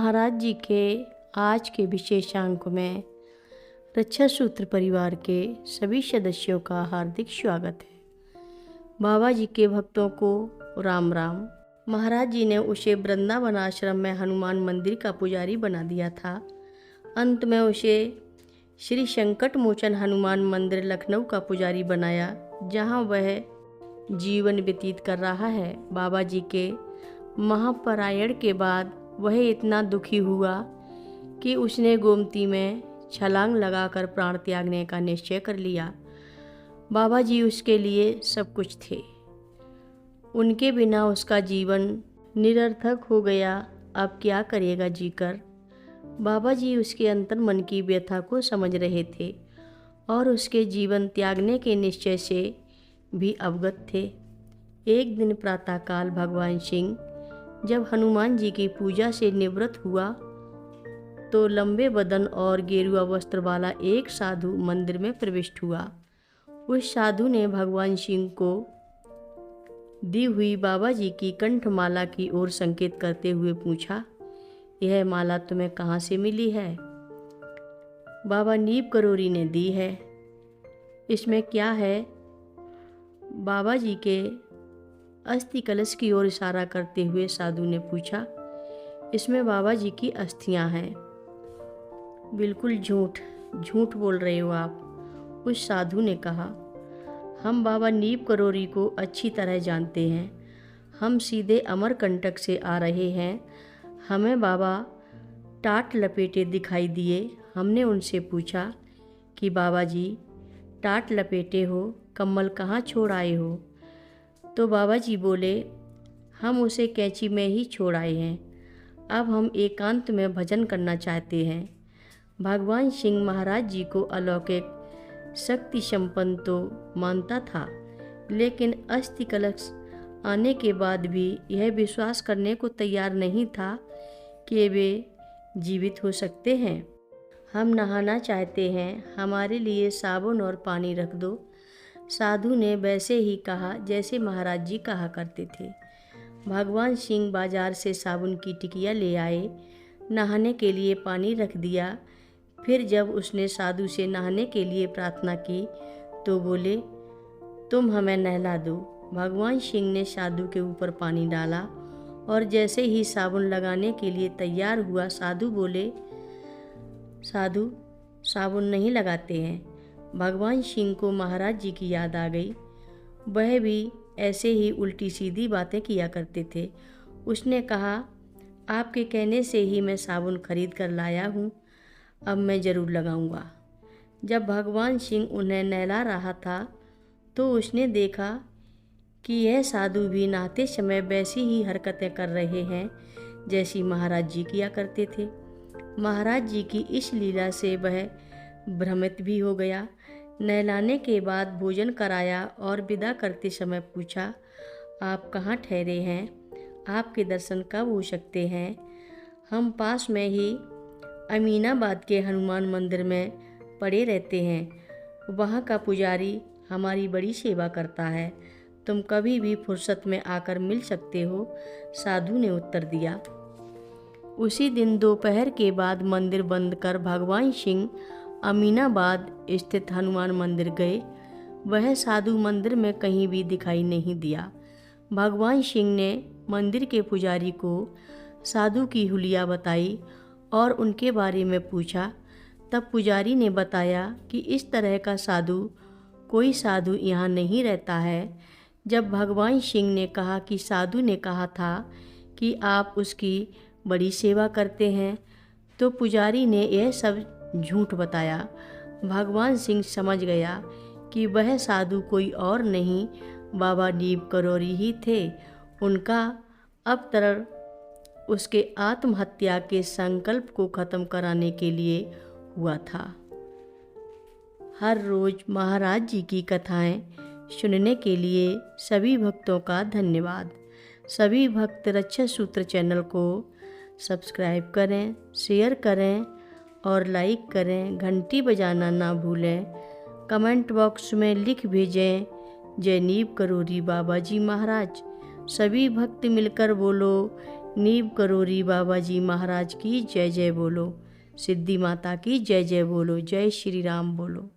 महाराज जी के आज के विशेषांक में रक्षा सूत्र परिवार के सभी सदस्यों का हार्दिक स्वागत है। बाबा जी के भक्तों को राम राम। महाराज जी ने उसे वृंदावन आश्रम में हनुमान मंदिर का पुजारी बना दिया था। अंत में उसे श्री संकट मोचन हनुमान मंदिर लखनऊ का पुजारी बनाया, जहां वह जीवन व्यतीत कर रहा है। बाबा जी के महापरायण के बाद वह इतना दुखी हुआ कि उसने गोमती में छलांग लगाकर प्राण त्यागने का निश्चय कर लिया। बाबा जी उसके लिए सब कुछ थे, उनके बिना उसका जीवन निरर्थक हो गया। अब क्या करेगा जीकर। बाबा जी उसके अंतर मन की व्यथा को समझ रहे थे और उसके जीवन त्यागने के निश्चय से भी अवगत थे। एक दिन प्रातःकाल भगवान सिंह जब हनुमान जी की पूजा से निवृत्त हुआ तो लंबे बदन और गेरुआ वस्त्र वाला एक साधु मंदिर में प्रविष्ट हुआ। उस साधु ने भगवान सिंह को दी हुई बाबा जी की कंठमाला की ओर संकेत करते हुए पूछा, यह माला तुम्हें कहाँ से मिली है? बाबा नीब करोरी ने दी है। इसमें क्या है? बाबा जी के अस्थि कलश की ओर इशारा करते हुए साधु ने पूछा। इसमें बाबा जी की अस्थियां हैं। बिल्कुल झूठ बोल रहे हो आप, उस साधु ने कहा। हम बाबा नीब करोरी को अच्छी तरह जानते हैं। हम सीधे अमरकंटक से आ रहे हैं। हमें बाबा टाट लपेटे दिखाई दिए। हमने उनसे पूछा कि बाबा जी टाट लपेटे हो, कम्बल कहाँ छोड़ आए हो? तो बाबा जी बोले, हम उसे कैंची में ही छोड़ आए हैं। अब हम एकांत में भजन करना चाहते हैं। भगवान सिंह महाराज जी को अलौकिक शक्ति संपन्न तो मानता था, लेकिन अस्थि कलश आने के बाद भी यह विश्वास करने को तैयार नहीं था कि वे जीवित हो सकते हैं। हम नहाना चाहते हैं, हमारे लिए साबुन और पानी रख दो। साधु ने वैसे ही कहा जैसे महाराज जी कहा करते थे। भगवान सिंह बाजार से साबुन की टिकिया ले आए, नहाने के लिए पानी रख दिया। फिर जब उसने साधु से नहाने के लिए प्रार्थना की तो बोले, तुम हमें नहला दो। भगवान सिंह ने साधु के ऊपर पानी डाला और जैसे ही साबुन लगाने के लिए तैयार हुआ, साधु बोले, साधु साबुन नहीं लगाते हैं। भगवान सिंह को महाराज जी की याद आ गई। वह भी ऐसे ही उल्टी सीधी बातें किया करते थे। उसने कहा, आपके कहने से ही मैं साबुन खरीद कर लाया हूँ, अब मैं ज़रूर लगाऊंगा। जब भगवान सिंह उन्हें नहला रहा था तो उसने देखा कि यह साधु भी नहाते समय वैसी ही हरकतें कर रहे हैं जैसी महाराज जी किया करते थे। महाराज जी की इस लीला से वह भ्रमित भी हो गया। नहलाने के बाद भोजन कराया और विदा करते समय पूछा, आप कहाँ ठहरे हैं? आपके दर्शन कब हो सकते हैं? हम पास में ही अमीनाबाद के हनुमान मंदिर में पड़े रहते हैं। वहाँ का पुजारी हमारी बड़ी सेवा करता है। तुम कभी भी फुर्सत में आकर मिल सकते हो, साधु ने उत्तर दिया। उसी दिन दोपहर के बाद मंदिर बंद कर भगवान सिंह अमीनाबाद स्थित हनुमान मंदिर गए। वह साधु मंदिर में कहीं भी दिखाई नहीं दिया। भगवान सिंह ने मंदिर के पुजारी को साधु की हुलिया बताई और उनके बारे में पूछा। तब पुजारी ने बताया कि इस तरह का कोई साधु यहाँ नहीं रहता है। जब भगवान सिंह ने कहा कि साधु ने कहा था कि आप उसकी बड़ी सेवा करते हैं, तो पुजारी ने यह सब झूठ बताया। भगवान सिंह समझ गया कि वह साधु कोई और नहीं, बाबा नीब करोरी ही थे। उनका अवतरण उसके आत्महत्या के संकल्प को खत्म कराने के लिए हुआ था। हर रोज महाराज जी की कथाएं सुनने के लिए सभी भक्तों का धन्यवाद। सभी भक्त रक्षा सूत्र चैनल को सब्सक्राइब करें, शेयर करें और लाइक करें। घंटी बजाना ना भूलें। कमेंट बॉक्स में लिख भेजें, जय नीब करोरी बाबा जी महाराज। सभी भक्त मिलकर बोलो, नीव करोरी बाबा जी महाराज की जय जय बोलो। सिद्धि माता की जय जय बोलो। जय श्री राम बोलो।